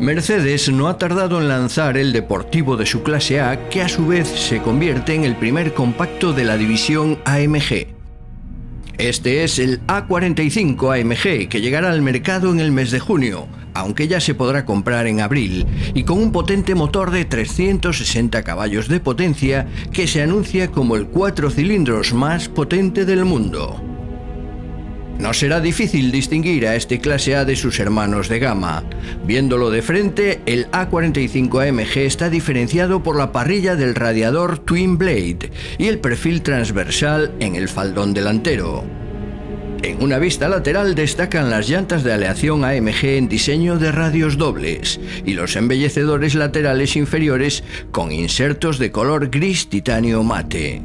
Mercedes no ha tardado en lanzar el deportivo de su clase A, que a su vez se convierte en el primer compacto de la división AMG. Este es el A45 AMG, que llegará al mercado en el mes de junio, aunque ya se podrá comprar en abril, y con un potente motor de 360 caballos de potencia que se anuncia como el 4 cilindros más potente del mundo. No será difícil distinguir a este clase A de sus hermanos de gama. Viéndolo de frente, el A45 AMG está diferenciado por la parrilla del radiador Twin Blade y el perfil transversal en el faldón delantero. En una vista lateral destacan las llantas de aleación AMG en diseño de radios dobles y los embellecedores laterales inferiores con insertos de color gris titanio mate.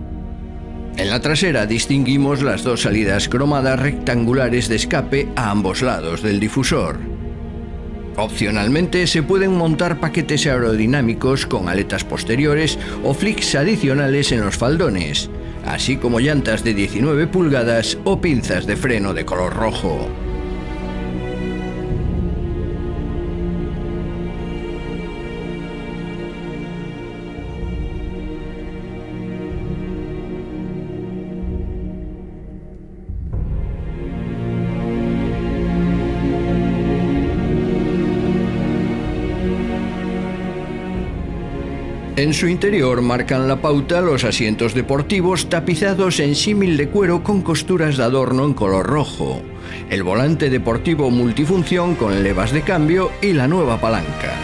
En la trasera distinguimos las dos salidas cromadas rectangulares de escape a ambos lados del difusor. Opcionalmente se pueden montar paquetes aerodinámicos con aletas posteriores o flicks adicionales en los faldones, así como llantas de 19 pulgadas o pinzas de freno de color rojo. En su interior marcan la pauta los asientos deportivos tapizados en símil de cuero con costuras de adorno en color rojo, el volante deportivo multifunción con levas de cambio y la nueva palanca.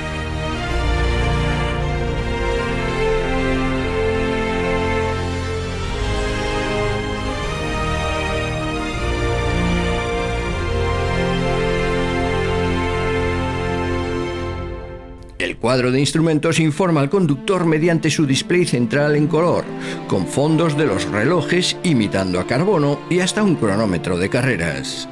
El cuadro de instrumentos informa al conductor mediante su display central en color, con fondos de los relojes imitando a carbono y hasta un cronómetro de carreras.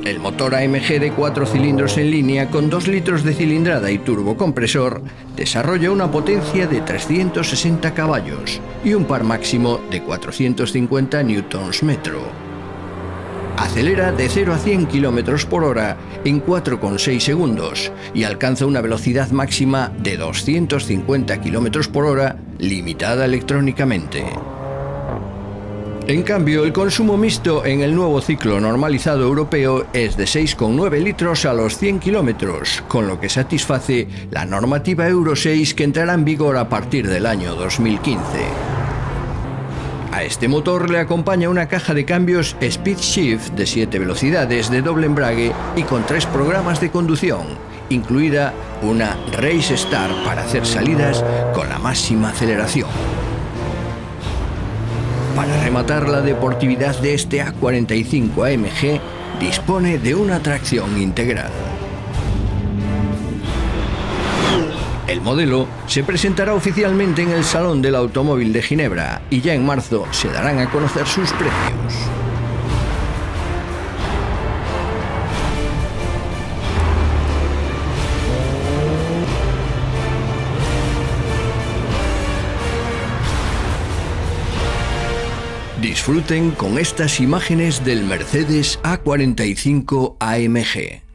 El motor AMG de 4 cilindros en línea con 2 litros de cilindrada y turbocompresor desarrolla una potencia de 360 caballos y un par máximo de 450 Nm. Acelera de 0 a 100 km por hora en 4,6 segundos y alcanza una velocidad máxima de 250 km por hora limitada electrónicamente. En cambio, el consumo mixto en el nuevo ciclo normalizado europeo es de 6,9 litros a los 100 kilómetros, con lo que satisface la normativa Euro 6 que entrará en vigor a partir del año 2015. A este motor le acompaña una caja de cambios Speed Shift de 7 velocidades de doble embrague y con 3 programas de conducción, incluida una Race Start para hacer salidas con la máxima aceleración. Para rematar, la deportividad de este A45 AMG dispone de una tracción integral. El modelo se presentará oficialmente en el Salón del Automóvil de Ginebra y ya en marzo se darán a conocer sus precios. Disfruten con estas imágenes del Mercedes A45 AMG.